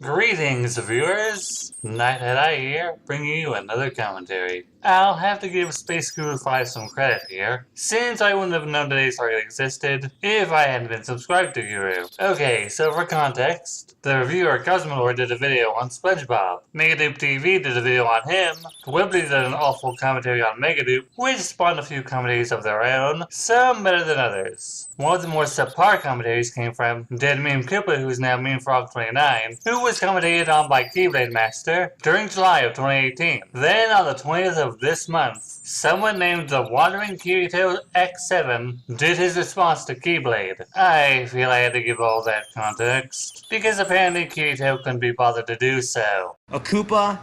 Greetings, viewers! Nighthead here, bringing you another commentary. I'll have to give Space Guru 5 some credit here, since I wouldn't have known today's target existed if I hadn't been subscribed to Guru. Okay, so for context, the reviewer Cosmolord did a video on SpongeBob, Megadoop TV did a video on him, Dwebly did an awful commentary on Megadoop, which spawned a few commentaries of their own, some better than others. One of the more subpar commentaries came from Dead Meme Koopa, who is now MemeFrog29, who was commentated on by Keyblade Master during July of 2018. Then on the 20th of this month, someone named the Wandering Kirito X7 did his response to Keyblade. I feel I had to give all that context, because apparently Kirito couldn't be bothered to do so. A Koopa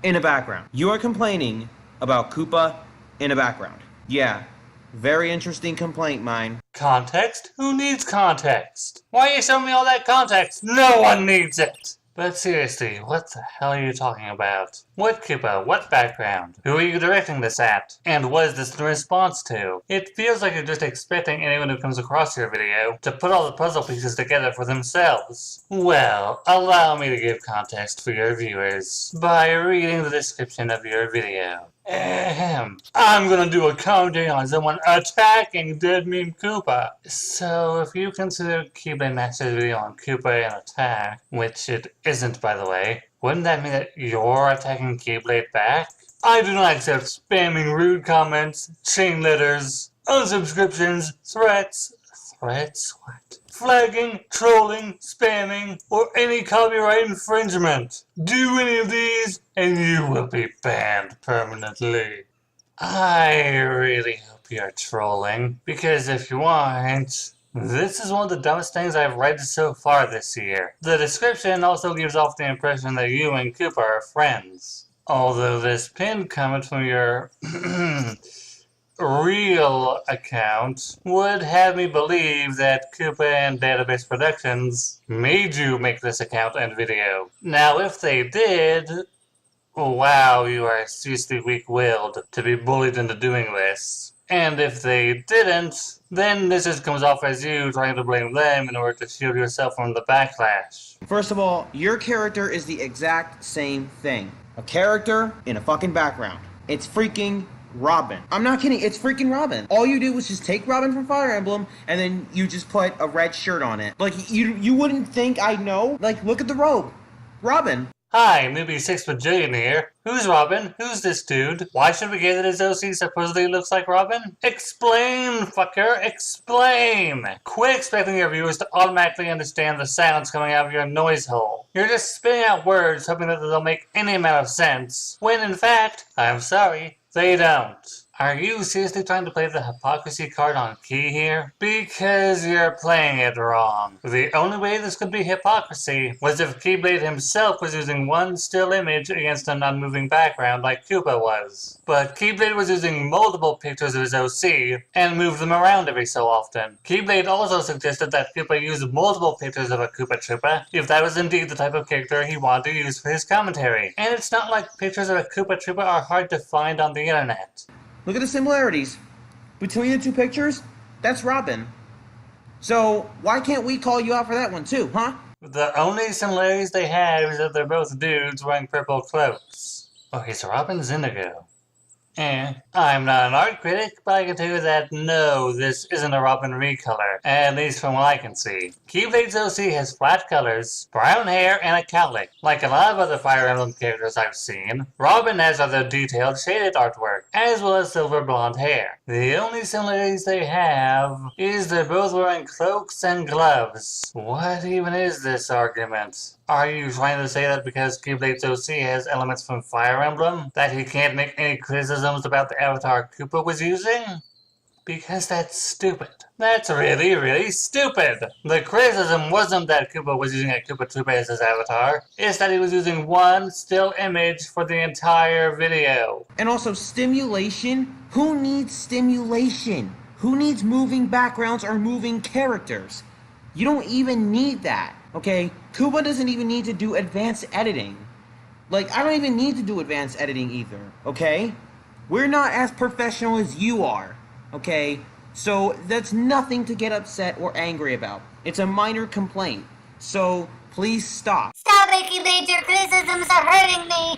in a background. You are complaining about Koopa in a background. Yeah, very interesting complaint, mine. Context? Who needs context? Why are you showing me all that context? No one needs it! But seriously, what the hell are you talking about? What Koopa? What background? Who are you directing this at? And what is this in response to? It feels like you're just expecting anyone who comes across your video to put all the puzzle pieces together for themselves. Well, allow me to give context for your viewers by reading the description of your video. Ahem. I'm gonna do a commentary on someone attacking Dead Meme Koopa. So, if you consider Keyblade Master's video on Koopa an attack, which it isn't by the way, wouldn't that mean that you're attacking Keyblade back? I do not accept spamming rude comments, chain letters, unsubscriptions, threats. Threats? What? Flagging, trolling, spamming, or any copyright infringement. Do any of these, and you will be banned permanently. I really hope you're trolling, because if you aren't, this is one of the dumbest things I've read so far this year. The description also gives off the impression that you and Koopa are friends. Although this pinned comment from your real account would have me believe that Koopa and Database Productions made you make this account and video. Now, if they did, wow, you are seriously weak-willed to be bullied into doing this. And if they didn't, then this just comes off as you trying to blame them in order to shield yourself from the backlash. First of all, your character is the exact same thing. A character in a fucking background. It's freaking Robin. I'm not kidding, it's freaking Robin. All you did was just take Robin from Fire Emblem, and then you just put a red shirt on it. Like, you wouldn't think I'd know? Like, look at the robe. Robin. Hi, Newbie 6 Bajillion here. Who's Robin? Who's this dude? Why should we get that his OC supposedly looks like Robin? Explain, fucker, explain! Quit expecting your viewers to automatically understand the sounds coming out of your noise hole. You're just spitting out words hoping that they'll make any amount of sense, when in fact, I'm sorry, they don't. Are you seriously trying to play the hypocrisy card on Key here? Because you're playing it wrong. The only way this could be hypocrisy was if Keyblade himself was using one still image against a non-moving background like Koopa was. But Keyblade was using multiple pictures of his OC and moved them around every so often. Keyblade also suggested that Koopa use multiple pictures of a Koopa Troopa if that was indeed the type of character he wanted to use for his commentary. And it's not like pictures of a Koopa Troopa are hard to find on the internet. Look at the similarities. Between the two pictures, that's Robin. So, why can't we call you out for that one too, huh? The only similarities they had was that they're both dudes wearing purple cloaks. Okay, so Robin's indigo. I'm not an art critic, but I can tell you that no, this isn't a Robin recolor, at least from what I can see. Keyblade's OC has flat colors, brown hair, and a cowlick. Like a lot of other Fire Emblem characters I've seen, Robin has other detailed shaded artwork, as well as silver blonde hair. The only similarities they have is they're both wearing cloaks and gloves. What even is this argument? Are you trying to say that because Keyblade's OC has elements from Fire Emblem, that he can't make any criticisms about the avatar Koopa was using? Because that's stupid. That's really, really stupid! The criticism wasn't that Koopa was using a Koopa Troopa as his avatar, it's that he was using one still image for the entire video. And also, stimulation? Who needs stimulation? Who needs moving backgrounds or moving characters? You don't even need that. Okay, Koopa doesn't even need to do advanced editing. Like, I don't even need to do advanced editing either, okay? We're not as professional as you are, okay? So, that's nothing to get upset or angry about. It's a minor complaint. So, Please stop. Stop it, Keyblade, your criticisms are hurting me.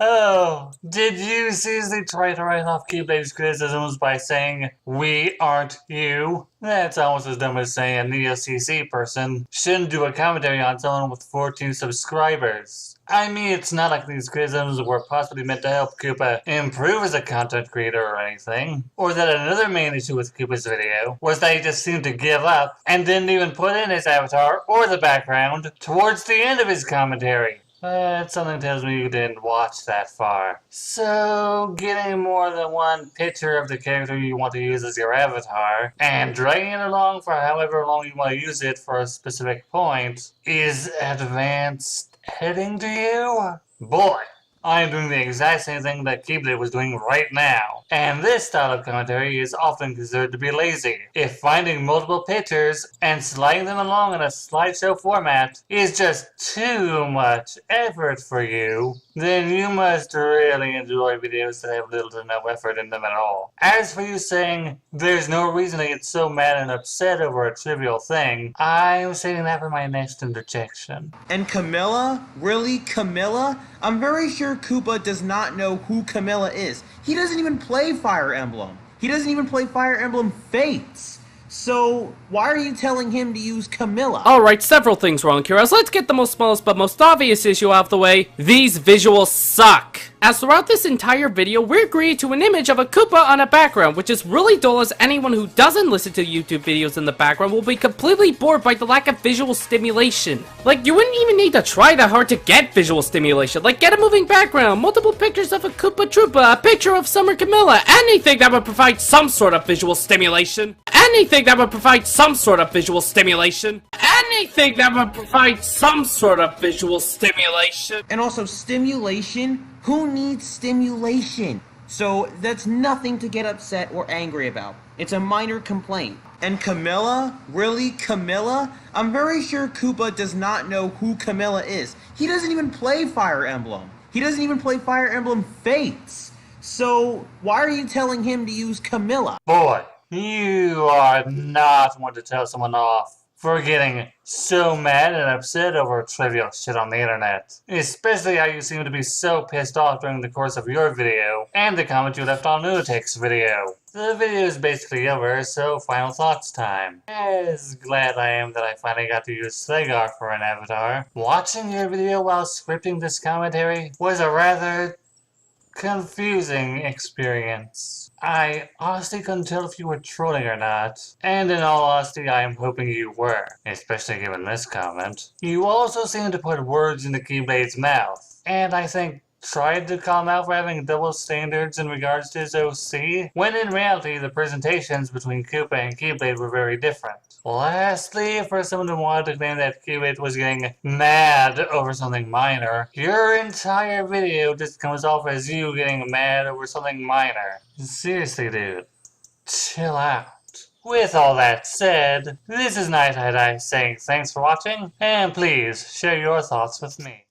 Oh, did you seriously try to write off Keyblade's criticisms by saying, "We aren't you"? That's almost as dumb as saying a Neo-CC person shouldn't do a commentary on someone with 14 subscribers. I mean, it's not like these criticisms were possibly meant to help Koopa improve as a content creator or anything. Or that another main issue with Koopa's video was that he just seemed to give up and didn't even put in his avatar or the background towards the end of his commentary. But something tells me you didn't watch that far. So, getting more than one picture of the character you want to use as your avatar, and dragging it along for however long you want to use it for a specific point, is advanced editing to you? Boy, I am doing the exact same thing that Keyblade was doing right now. And this style of commentary is often considered to be lazy. If finding multiple pictures and sliding them along in a slideshow format is just too much effort for you, then you must really enjoy videos that have little to no effort in them at all. As for you saying there's no reason to get so mad and upset over a trivial thing, I'm saving that for my next interjection. And Camilla? Really, Camilla? I'm very sure Koopa does not know who Camilla is. He doesn't even play Fire Emblem. He doesn't even play Fire Emblem Fates. So, why are you telling him to use Camilla? Alright, several things wrong here. Let's get the smallest but most obvious issue out of the way. These visuals suck. As throughout this entire video, we're greeted to an image of a Koopa on a background, which is really dull, as anyone who doesn't listen to YouTube videos in the background will be completely bored by the lack of visual stimulation. Like, you wouldn't even need to try that hard to get visual stimulation. Like, get a moving background, multiple pictures of a Koopa Troopa, a picture of Summer Camilla, anything that would provide some sort of visual stimulation. Anything that would provide some sort of visual stimulation. Anything that would provide some sort of visual stimulation. And also, stimulation? Who needs stimulation? So, that's nothing to get upset or angry about. It's a minor complaint. And Camilla? Really, Camilla? I'm very sure Koopa does not know who Camilla is. He doesn't even play Fire Emblem. He doesn't even play Fire Emblem Fates. So, why are you telling him to use Camilla? Boy, you are not one to tell someone off for getting so mad and upset over trivial shit on the internet. Especially how you seem to be so pissed off during the course of your video and the comment you left on Lunatic's video. The video is basically over, so final thoughts time. As glad I am that I finally got to use Segar for an avatar, watching your video while scripting this commentary was a rather confusing experience. I honestly couldn't tell if you were trolling or not, and in all honesty I am hoping you were, especially given this comment. You also seem to put words into Keyblade's mouth, and I think tried to call him out for having double standards in regards to his OC, when in reality the presentations between Koopa and Keyblade were very different. Lastly, for someone who wanted to claim that Keyblade was getting mad over something minor, your entire video just comes off as you getting mad over something minor. Seriously, dude. Chill out. With all that said, this is Night saying thanks for watching, and please share your thoughts with me.